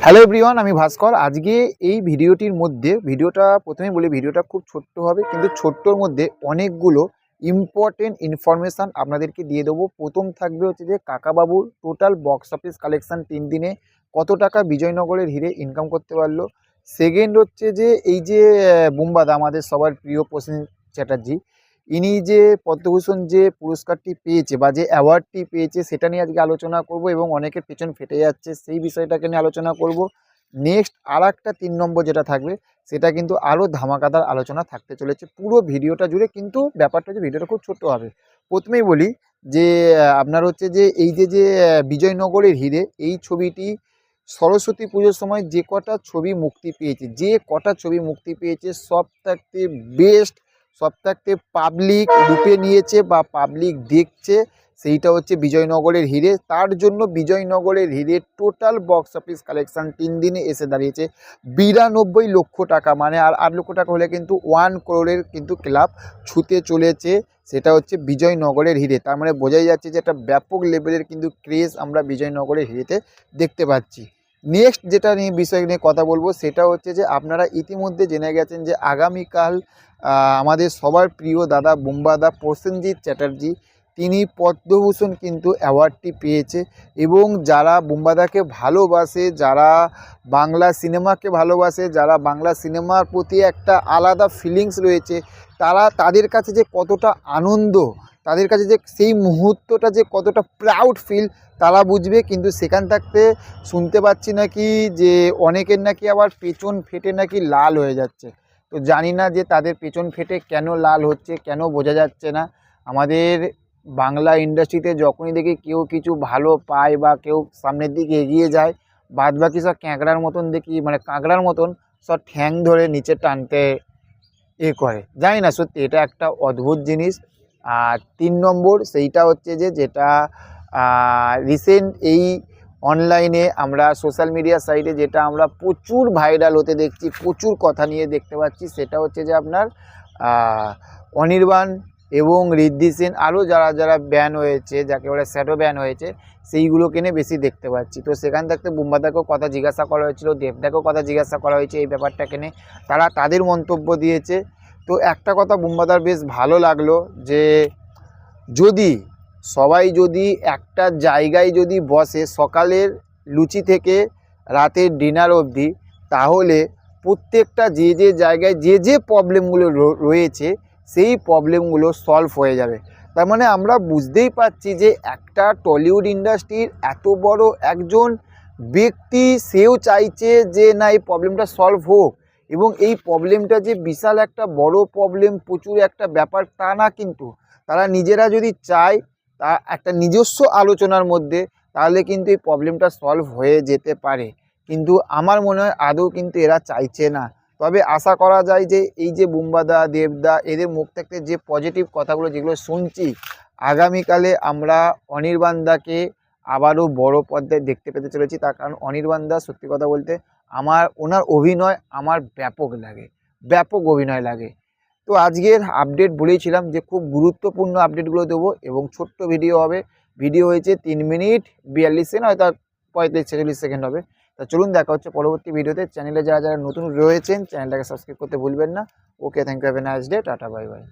Hello everyone, আমি ভাস্কর। আজকে এই ভিডিওটির মধ্যে ভিডিওটা প্রথমেই বলি, ভিডিওটা খুব ছোট্ট হবে, কিন্তু ছোট্টর মধ্যে অনেকগুলো ইম্পর্টেন্ট ইনফরমেশান আপনাদেরকে দিয়ে দেবো। প্রথম থাকবে হচ্ছে যে কাকাবাবুর টোটাল বক্স অফিস কালেকশান 3 দিনে কত টাকা বিজয়নগরের হিরে ইনকাম করতে পারলো। সেকেন্ড হচ্ছে যে এই যে বুম্বাদা, আমাদের সবার প্রিয় প্রসেনজিৎ চ্যাটার্জি, ইনি যে পদ্মভূষণ যে পুরস্কারটি পেয়েছে বা যে অ্যাওয়ার্ডটি পেয়েছে সেটা নিয়ে আজকে আলোচনা করব এবং অনেকের পেছন ফেটে যাচ্ছে সেই বিষয়টাকে নিয়ে আলোচনা করব। নেক্সট আর একটা 3 নম্বর যেটা থাকবে সেটা কিন্তু আরও ধামাকাদার আলোচনা থাকতে চলেছে পুরো ভিডিওটা জুড়ে, কিন্তু ব্যাপারটা হচ্ছে ভিডিওটা খুব ছোট্ট হবে। প্রথমেই বলি যে আপনার হচ্ছে যে এই যে বিজয়নগরের হিরে, এই ছবিটি সরস্বতী পুজোর সময় যে কটা ছবি মুক্তি পেয়েছে সব থাকতে বেস্ট, সব থাকতে পাবলিক রূপে নিয়েছে বা পাবলিক দেখছে, সেইটা হচ্ছে বিজয়নগরের হিরে। তার জন্য বিজয়নগরের হিরে টোটাল বক্স অফিস কালেকশান 3 দিনে এসে দাঁড়িয়েছে 92 লক্ষ টাকা, মানে আর 8 লক্ষ টাকা হলে কিন্তু 1 করোড়ের কিন্তু ক্লাব ছুঁতে চলেছে। সেটা হচ্ছে বিজয়নগরের হিরে। তার মানে বোঝাই যাচ্ছে যে একটা ব্যাপক লেভেলের কিন্তু ক্রেজ আমরা বিজয়নগরের হিরেতে দেখতে পাচ্ছি। নেক্সট যেটা নিয়ে বিষয় নিয়ে কথা বলবো সেটা হচ্ছে যে আপনারা ইতিমধ্যে জেনে গেছেন যে আগামীকাল আমাদের সবার প্রিয় দাদা বুম্বাদা প্রসেনজিৎ চ্যাটার্জি, তিনি পদ্মভূষণ কিন্তু অ্যাওয়ার্ডটি পেয়েছে। এবং যারা বুম্বাদাকে ভালোবাসে, যারা বাংলা সিনেমাকে ভালোবাসে, যারা বাংলা সিনেমার প্রতি একটা আলাদা ফিলিংস রয়েছে, তাদের কাছে যে কতটা আনন্দ, তাদের কাছে যে সেই মুহূর্তটা যে কতটা প্রাউড ফিল তারা বুঝবে। কিন্তু সেখান থাকতে শুনতে পাচ্ছি নাকি যে অনেকের নাকি আবার পেছন ফেটে নাকি লাল হয়ে যাচ্ছে। তো জানি না যে তাদের পেছন ফেটে কেন লাল হচ্ছে, কেন বোঝা যাচ্ছে না। আমাদের বাংলা ইন্ডাস্ট্রিতে যখনই দেখি কেউ কিছু ভালো পায় বা কেউ সামনের দিকে এগিয়ে যায়, বাদবাকি সব ক্যাঁকড়ার মতন দেখি, মানে কাঁকড়ার মতন সব ঠ্যাং ধরে নিচে টানতে করে। জানি না, সত্যি এটা একটা অদ্ভুত জিনিস। আর 3 নম্বর সেইটা হচ্ছে যে যেটা রিসেন্ট এই অনলাইনে আমরা সোশ্যাল মিডিয়া সাইটে যেটা আমরা প্রচুর ভাইরাল হতে দেখছি, প্রচুর কথা নিয়ে দেখতে পাচ্ছি, সেটা হচ্ছে যে আপনার অনির্বাণ এবং ঋদ্ধি সেন, আরও যারা ব্যান হয়েছে, যাকে বলে শ্যাডো ব্যান হয়েছে, সেইগুলোকে নিয়ে বেশি দেখতে পাচ্ছি। তো সেখান থাকতে বুম্বাদাকেও কথা জিজ্ঞাসা করা হয়েছিল, দেবদাকেও কথা জিজ্ঞাসা করা হয়েছে এই ব্যাপারটাকে নিয়ে, তারা তাদের মন্তব্য দিয়েছে। তো একটা কথা বুম্বাদার বেশ ভালো লাগলো যে সবাই যদি একটা জায়গায় যদি বসে সকালের লুচি থেকে রাতের ডিনার অবধি, তাহলে প্রত্যেকটা যে জায়গায় যে প্রবলেমগুলো রয়েছে সেই প্রবলেমগুলো সলভ হয়ে যাবে। তার মানে আমরা বুঝতেই পারছি যে একটা টলিউড ইন্ডাস্ট্রির এত বড় একজন ব্যক্তি, সেও চাইছে যে না এই প্রবলেমটা সলভ হোক, এবং এই প্রবলেমটা যে বিশাল একটা বড় প্রবলেম, প্রচুর একটা ব্যাপার তা না, কিন্তু তারা নিজেরা যদি চায় তা একটা নিজস্ব আলোচনার মধ্যে, তাহলে কিন্তু এই প্রবলেমটা সলভ হয়ে যেতে পারে। কিন্তু আমার মনে হয় আদৌ কিন্তু এরা চাইছে না। তবে আশা করা যায় যে এই যে বুম্বাদা, দেবদা, এদের মুখ থেকে যে পজিটিভ কথাগুলো যেগুলো শুনছি, আগামীকালে আমরা অনির্বাণদাকে আবারও বড় পর্দায় দেখতে পেতে চলেছি। তার কারণ অনির্বাণদা সত্যি কথা বলতে ওনার অভিনয় আমার ব্যাপক অভিনয় লাগে। তো আজকের আপডেট বলেছিলাম যে খুব গুরুত্বপূর্ণ আপডেটগুলো দেবো এবং ছোট্ট ভিডিও হবে। ভিডিও হয়েছে 3 মিনিট 42 সেকেন্ড, হয়তো 45-46 সেকেন্ড হবে। তা চলুন দেখা হচ্ছে পরবর্তী ভিডিওতে। চ্যানেলে যারা নতুন রয়েছেন চ্যানেলটাকে সাবস্ক্রাইব করতে ভুলবেন না। Okay, thank you, have a nice day, tata, bye by.